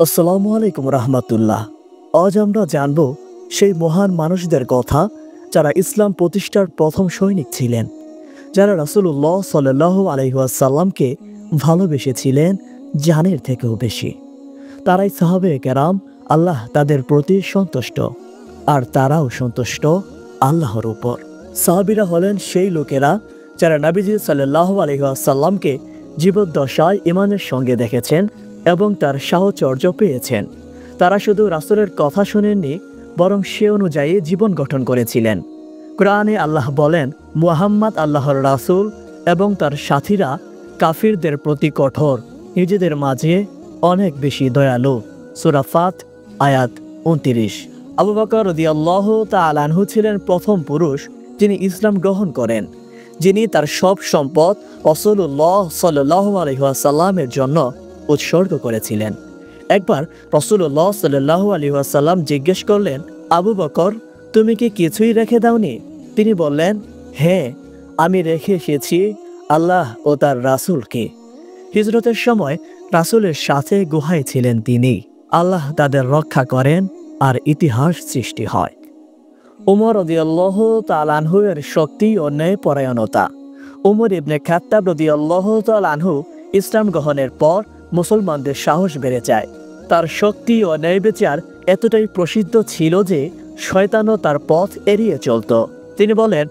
আসসালামু আলাইকুম রহমতুল্লাহ। আজ আমরা জানব সেই মহান মানুষদের কথা যারা ইসলাম প্রতিষ্ঠার প্রথম সৈনিক ছিলেন, যারা রাসূলুল্লাহ সাল্লাল্লাহু আলাইহি ওয়াসাল্লামকে ভালোবেসেছিলেন জানের থেকেও বেশি। তারাই সাহাবায়ে কেরাম। আল্লাহ তাদের প্রতি সন্তুষ্ট, আর তারাও সন্তুষ্ট আল্লাহর উপর। সাহাবীরা হলেন সেই লোকেরা যারা নবীজি সাল্লাল্লাহু আলাইহি ওয়াসাল্লামকে জীবদ্দশায় ঈমানের সঙ্গে দেখেছেন এবং তার সাহচর্য পেয়েছেন। তারা শুধু রাসূলের কথা শুনেননি, বরং সে অনুযায়ী জীবন গঠন করেছিলেন। কোরআনে আল্লাহ বলেন, মুহাম্মদ আল্লাহর রাসূল এবং তার সাথীরা কাফিরদের প্রতি কঠোর, নিজেদের মাঝে অনেক বেশি দয়ালু। সূরা ফাত আয়াত ২৯। আবু বকর রাদিয়াল্লাহু তাআলা আনহু ছিলেন প্রথম পুরুষ যিনি ইসলাম গ্রহণ করেন, যিনি তার সব সম্পদ রাসূলুল্লাহ সাল্লাল্লাহু আলাইহি ওয়াসাল্লামের জন্য উৎসর্গ করেছিলেন। একবার রাসূলুল্লাহ সাল্লাল্লাহু আলাইহি ওয়াসাল্লাম জিজ্ঞেস করলেন, আবু বকর, তুমি কি কিছুই রেখে দাওনি? তিনি বললেন, হ্যাঁ, আমি রেখে এসেছি আল্লাহ ও তার রাসূলকে। হিজরতের সময় রাসূলের সাথে গুহায় ছিলেন তিনি। আল্লাহ তাদের রক্ষা করেন আর ইতিহাস সৃষ্টি হয়। উমর রাদিয়াল্লাহু তাআলা আনহু এর শক্তি ও ন্যায়পরায়ণতা। উমর ইবনে খাত্তাব রাদিয়াল্লাহু তাআলা আনহু ইসলাম গ্রহণের পর মুসলমানদের সাহস বেড়ে যায়। তার শক্তি ও ন্যায়বিচার এতটাই প্রসিদ্ধ ছিল যে শয়তানও তার পথ এড়িয়ে চলত। তিনি বলেন,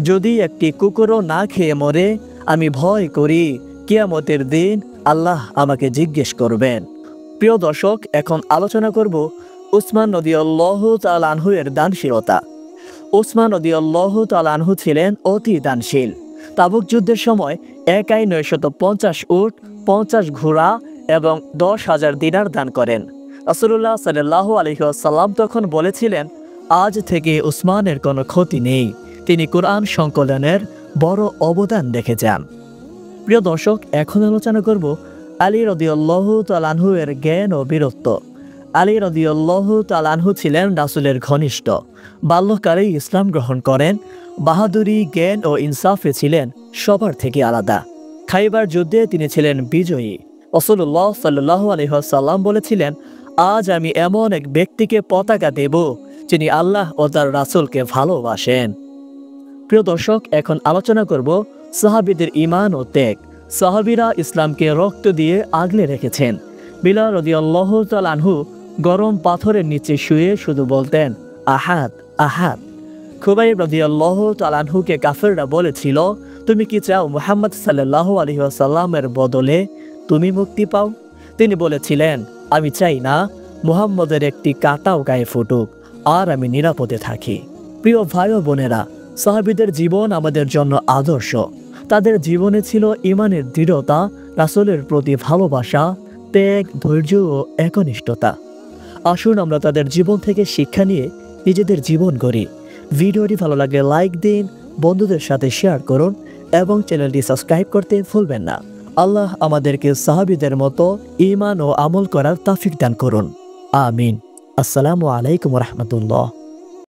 যদি একটি কুকুরও না খেয়ে মরে, আমি ভয় করি কিয়ামতের দিন আল্লাহ আমাকে জিজ্ঞেস করবেন। প্রিয় দর্শক, এখন আলোচনা করব উসমান রাদিয়াল্লাহু তাআলা আনহু এর দানশীলতা। উসমান রাদিয়াল্লাহু তাআলা আনহু ছিলেন অতি দানশীল। তাবুক যুদ্ধের সময় একাই ৯৫০ উট, ৫০ ঘোড়া এবং ১০,০০০ দিনার দান করেন। রাসূলুল্লাহ সাল্লাল্লাহু আলাইহি ওয়াসাল্লাম তখন বলেছিলেন, আজ থেকে উসমানের কোনো ক্ষতি নেই, তিনি কোরআন সংকলনের বড় অবদান রেখে যান। প্রিয় দর্শক, এখন আলোচনা করব আলী রাদিয়াল্লাহু তাআলা আনহু এর জ্ঞান ও বীরত্ব। আলী রাদিয়াল্লাহু তাআলা আনহু ছিলেন রাসূলের ঘনিষ্ঠ। বাল্যকালেই ইসলাম গ্রহণ করেন। বাহাদুরি, জ্ঞান ও ইনসাফে ছিলেন সবার থেকে আলাদা। খাইবার যুদ্ধে তিনি ছিলেন বিজয়ী। রাসূলুল্লাহ সাল্লাল্লাহু আলাইহি ওয়াসাল্লাম বলেছিলেন, আজ আমি এমন এক ব্যক্তিকে পতাকা দেব যিনি আল্লাহ ও তার রাসূলকে ভালোবাসেন। প্রিয় দর্শক, এখন আলোচনা করব সাহাবীদের ঈমান ও ত্যাগ। সাহাবীরা ইসলামকে রক্ত দিয়ে আগলে রেখেছেন। বিলাল রাদিয়াল্লাহু তাআলা আনহু গরম পাথরের নিচে শুয়ে শুধু বলতেন, আহাদ আহাদ। খুবাইব রাদিয়াল্লাহু তাআলা আনহুকে কাফেররা বলেছিল, তুমি কি চাও মুহাম্মদ সাল্লাল্লাহু আলাইহি ওয়াসাল্লামের বদলে তুমি মুক্তি পাও? তিনি বলেছিলেন, আমি চাই না মুহাম্মদের একটি কাঁটাও গায়ে ফুটুক, আর আমি নিরাপদে থাকি। প্রিয় ভাই ও বোনেরা, সাহাবীদের জীবন আমাদের জন্য আদর্শ। তাদের জীবনে ছিল ঈমানের দৃঢ়তা, রাসূলের প্রতি ভালোবাসা, ত্যাগ, ধৈর্য ও একনিষ্ঠতা। আসুন আমরা তাদের জীবন থেকে শিক্ষা নিয়ে নিজেদের জীবন গড়ি। ভিডিওটি ভালো লাগলে লাইক দিন, বন্ধুদের সাথে শেয়ার করুন এবং চ্যানেলটি সাবস্ক্রাইব করতে ভুলবেন না। আল্লাহ আমাদেরকে সাহাবীদের মতো ঈমান ও আমল করার তৌফিক দান করুন। আমিন। আসসালামু আলাইকুম ওয়া রাহমাতুল্লাহ।